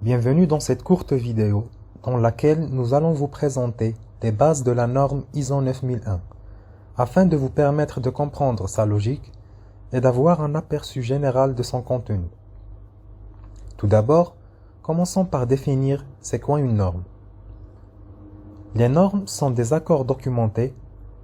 Bienvenue dans cette courte vidéo dans laquelle nous allons vous présenter les bases de la norme ISO 9001 afin de vous permettre de comprendre sa logique et d'avoir un aperçu général de son contenu. Tout d'abord, commençons par définir c'est quoi une norme. Les normes sont des accords documentés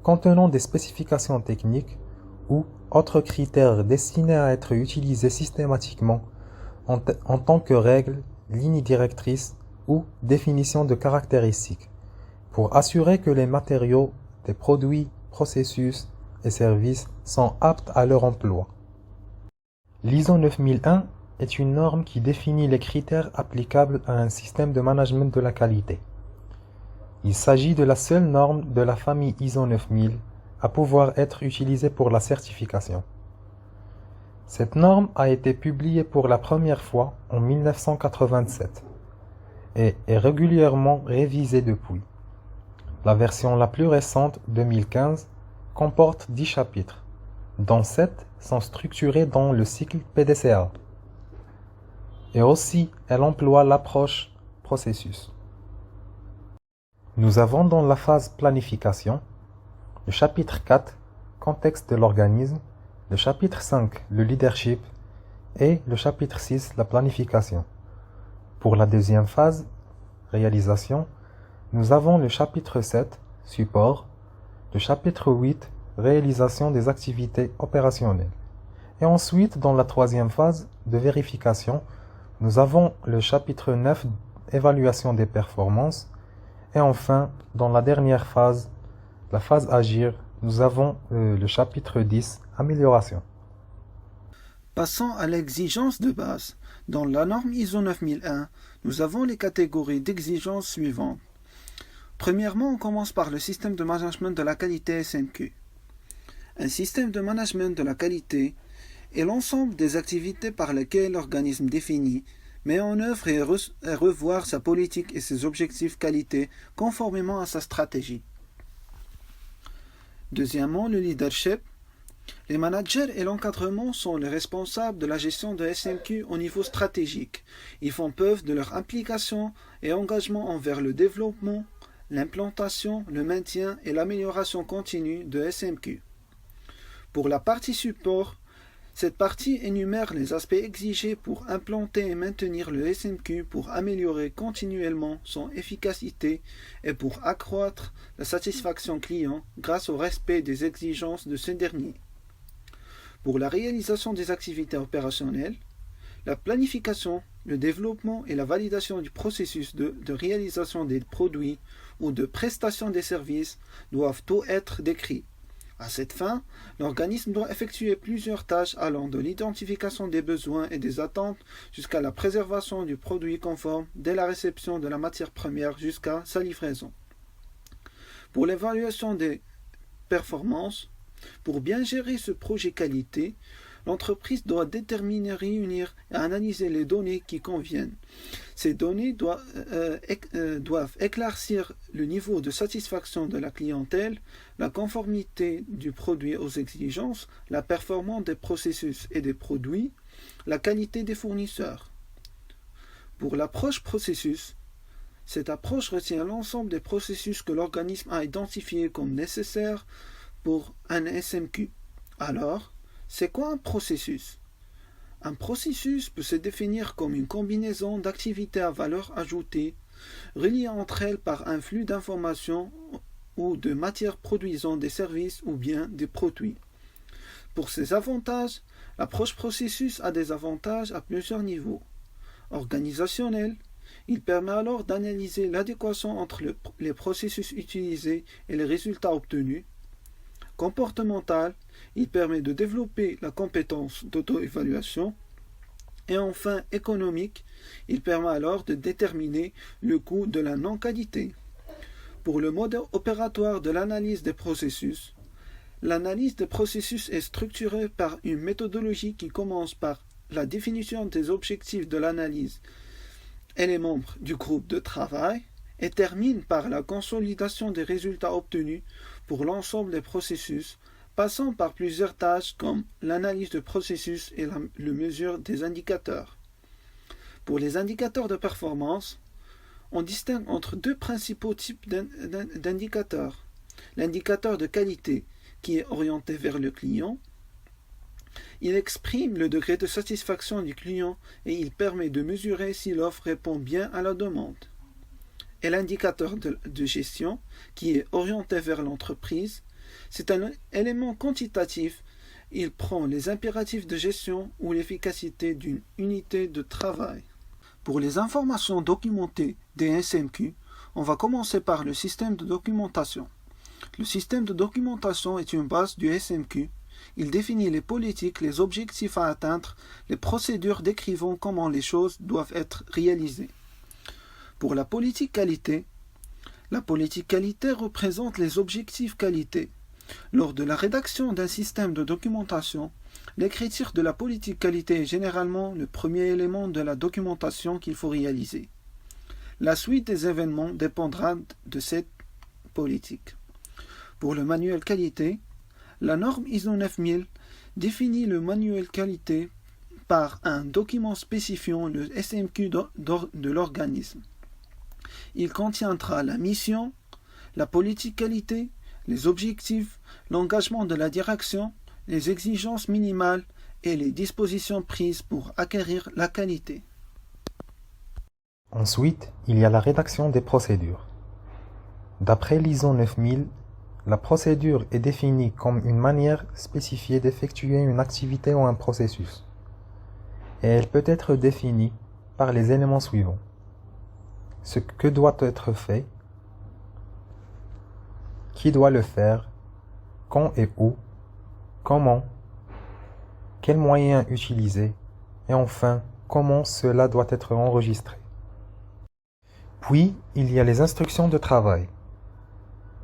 contenant des spécifications techniques ou autres critères destinés à être utilisés systématiquement en tant que règles, lignes directrices ou définition de caractéristiques pour assurer que les matériaux, des produits, processus et services sont aptes à leur emploi. L'ISO 9001 est une norme qui définit les critères applicables à un système de management de la qualité. Il s'agit de la seule norme de la famille ISO 9000 à pouvoir être utilisée pour la certification. Cette norme a été publiée pour la première fois en 1987 et est régulièrement révisée depuis. La version la plus récente, 2015, comporte 10 chapitres, dont 7 sont structurés dans le cycle PDCA. Et aussi, elle emploie l'approche processus. Nous avons dans la phase planification, le chapitre 4, contexte de l'organisme, le chapitre 5, le leadership, et le chapitre 6, la planification. Pour la deuxième phase, réalisation, nous avons le chapitre 7, support, le chapitre 8, réalisation des activités opérationnelles. Et ensuite, dans la troisième phase de vérification, nous avons le chapitre 9, évaluation des performances. Et enfin, dans la dernière phase, la phase agir, nous avons le chapitre 10, amélioration. Passons à l'exigence de base. Dans la norme ISO 9001, nous avons les catégories d'exigences suivantes. Premièrement, on commence par le système de management de la qualité SMQ. Un système de management de la qualité est l'ensemble des activités par lesquelles l'organisme définit, met en œuvre et revoir sa politique et ses objectifs qualité conformément à sa stratégie. Deuxièmement, le leadership. Les managers et l'encadrement sont les responsables de la gestion de SMQ au niveau stratégique. Ils font preuve de leur implication et engagement envers le développement, l'implantation, le maintien et l'amélioration continue de SMQ. Pour la partie support, cette partie énumère les aspects exigés pour implanter et maintenir le SMQ pour améliorer continuellement son efficacité et pour accroître la satisfaction client grâce au respect des exigences de ce dernier. Pour la réalisation des activités opérationnelles, la planification, le développement et la validation du processus de réalisation des produits ou de prestation des services doivent tous être décrits. À cette fin, l'organisme doit effectuer plusieurs tâches allant de l'identification des besoins et des attentes jusqu'à la préservation du produit conforme dès la réception de la matière première jusqu'à sa livraison. Pour l'évaluation des performances, pour bien gérer ce projet qualité, l'entreprise doit déterminer, réunir et analyser les données qui conviennent. Ces données doivent éclaircir le niveau de satisfaction de la clientèle, la conformité du produit aux exigences, la performance des processus et des produits, la qualité des fournisseurs. Pour l'approche processus, cette approche retient l'ensemble des processus que l'organisme a identifiés comme nécessaires pour un SMQ. Alors, c'est quoi un processus? Un processus peut se définir comme une combinaison d'activités à valeur ajoutée, reliées entre elles par un flux d'informations ou de matières produisant des services ou bien des produits. Pour ces avantages, l'approche processus a des avantages à plusieurs niveaux. Organisationnel, il permet alors d'analyser l'adéquation entre les processus utilisés et les résultats obtenus. Comportemental, il permet de développer la compétence d'auto-évaluation. Et enfin, économique, il permet alors de déterminer le coût de la non-qualité. Pour le mode opératoire de l'analyse des processus, l'analyse des processus est structurée par une méthodologie qui commence par la définition des objectifs de l'analyse et les membres du groupe de travail et termine par la consolidation des résultats obtenus pour l'ensemble des processus, passant par plusieurs tâches comme l'analyse de processus et la mesure des indicateurs. Pour les indicateurs de performance, on distingue entre deux principaux types d'indicateurs. L'indicateur de qualité, qui est orienté vers le client, il exprime le degré de satisfaction du client et il permet de mesurer si l'offre répond bien à la demande. Et l'indicateur de gestion, qui est orienté vers l'entreprise, c'est un élément quantitatif. Il prend les impératifs de gestion ou l'efficacité d'une unité de travail. Pour les informations documentées des SMQ, on va commencer par le système de documentation. Le système de documentation est une base du SMQ. Il définit les politiques, les objectifs à atteindre, les procédures décrivant comment les choses doivent être réalisées. Pour la politique qualité représente les objectifs qualité. Lors de la rédaction d'un système de documentation, l'écriture de la politique qualité est généralement le premier élément de la documentation qu'il faut réaliser. La suite des événements dépendra de cette politique. Pour le manuel qualité, la norme ISO 9000 définit le manuel qualité par un document spécifiant le SMQ de l'organisme. Il contiendra la mission, la politique qualité, les objectifs, l'engagement de la direction, les exigences minimales et les dispositions prises pour acquérir la qualité. Ensuite, il y a la rédaction des procédures. D'après l'ISO 9000, la procédure est définie comme une manière spécifiée d'effectuer une activité ou un processus. Et elle peut être définie par les éléments suivants. Ce que doit être fait, qui doit le faire, quand et où, comment, quels moyens utiliser, et enfin, comment cela doit être enregistré. Puis, il y a les instructions de travail.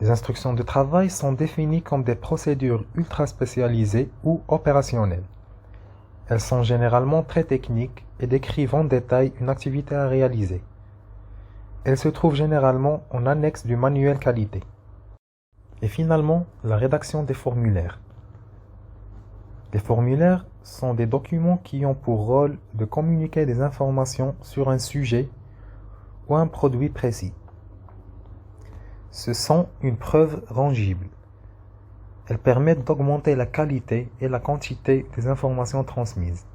Les instructions de travail sont définies comme des procédures ultra spécialisées ou opérationnelles. Elles sont généralement très techniques et décrivent en détail une activité à réaliser. Elles se trouvent généralement en annexe du manuel qualité. Et finalement, la rédaction des formulaires. Les formulaires sont des documents qui ont pour rôle de communiquer des informations sur un sujet ou un produit précis. Ce sont une preuve rangible. Elles permettent d'augmenter la qualité et la quantité des informations transmises.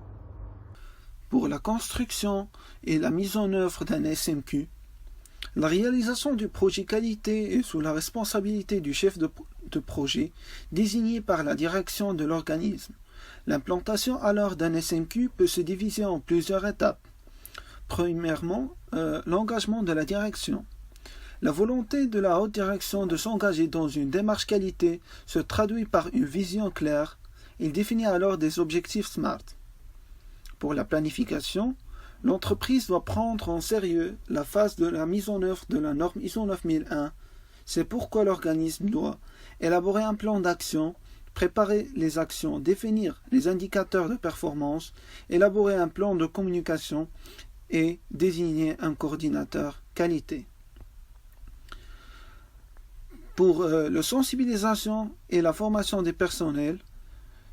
Pour la construction et la mise en œuvre d'un SMQ, la réalisation du projet qualité est sous la responsabilité du chef de projet désigné par la direction de l'organisme. L'implantation alors d'un SMQ peut se diviser en plusieurs étapes. Premièrement, l'engagement de la direction. La volonté de la haute direction de s'engager dans une démarche qualité se traduit par une vision claire. Il définit alors des objectifs SMART. Pour la planification, l'entreprise doit prendre en sérieux la phase de la mise en œuvre de la norme ISO 9001. C'est pourquoi l'organisme doit élaborer un plan d'action, préparer les actions, définir les indicateurs de performance, élaborer un plan de communication et désigner un coordinateur qualité. Pour la sensibilisation et la formation des personnels,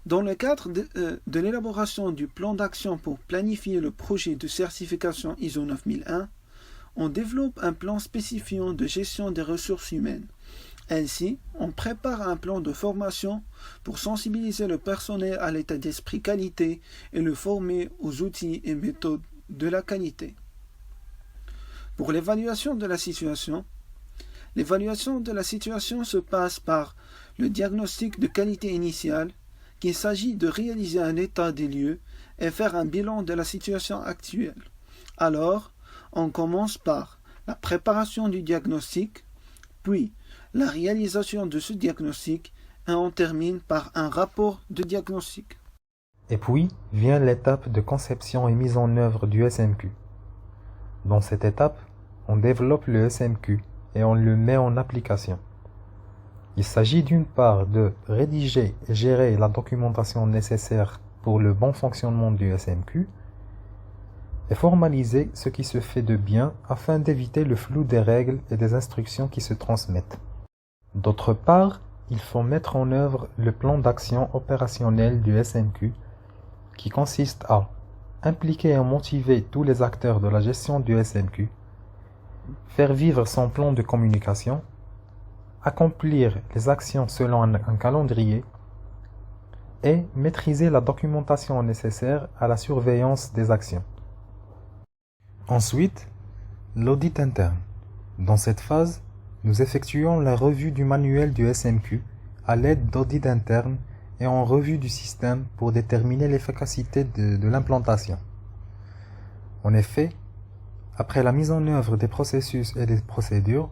dans le cadre de l'élaboration du plan d'action pour planifier le projet de certification ISO 9001, on développe un plan spécifiant de gestion des ressources humaines. Ainsi, on prépare un plan de formation pour sensibiliser le personnel à l'état d'esprit qualité et le former aux outils et méthodes de la qualité. Pour l'évaluation de la situation se passe par le diagnostic de qualité initiale, qu'il s'agit de réaliser un état des lieux et faire un bilan de la situation actuelle. Alors, on commence par la préparation du diagnostic, puis la réalisation de ce diagnostic et on termine par un rapport de diagnostic. Et puis vient l'étape de conception et mise en œuvre du SMQ. Dans cette étape, on développe le SMQ et on le met en application. Il s'agit d'une part de rédiger et gérer la documentation nécessaire pour le bon fonctionnement du SMQ et formaliser ce qui se fait de bien afin d'éviter le flou des règles et des instructions qui se transmettent. D'autre part, il faut mettre en œuvre le plan d'action opérationnel du SMQ qui consiste à impliquer et motiver tous les acteurs de la gestion du SMQ, faire vivre son plan de communication, accomplir les actions selon un calendrier et maîtriser la documentation nécessaire à la surveillance des actions. Ensuite, l'audit interne. Dans cette phase, nous effectuons la revue du manuel du SMQ à l'aide d'audits internes et en revue du système pour déterminer l'efficacité de l'implantation. En effet, après la mise en œuvre des processus et des procédures,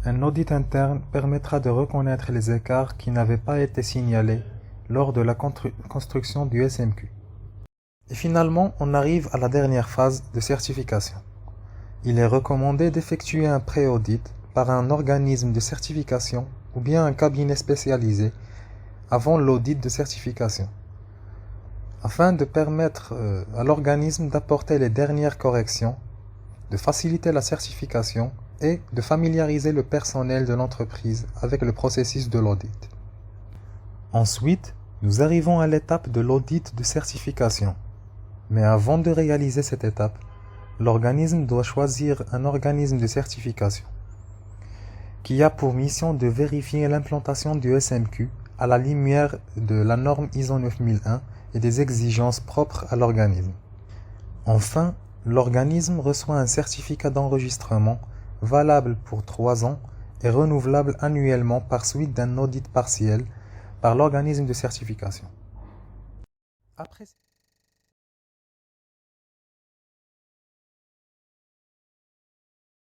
un audit interne permettra de reconnaître les écarts qui n'avaient pas été signalés lors de la construction du SMQ. Et finalement, on arrive à la dernière phase de certification. Il est recommandé d'effectuer un pré-audit par un organisme de certification ou bien un cabinet spécialisé avant l'audit de certification, afin de permettre à l'organisme d'apporter les dernières corrections, de faciliter la certification et de familiariser le personnel de l'entreprise avec le processus de l'audit. Ensuite, nous arrivons à l'étape de l'audit de certification. Mais avant de réaliser cette étape, l'organisme doit choisir un organisme de certification qui a pour mission de vérifier l'implantation du SMQ à la lumière de la norme ISO 9001 et des exigences propres à l'organisme. Enfin, l'organisme reçoit un certificat d'enregistrement valable pour 3 ans et renouvelable annuellement par suite d'un audit partiel par l'organisme de certification. Après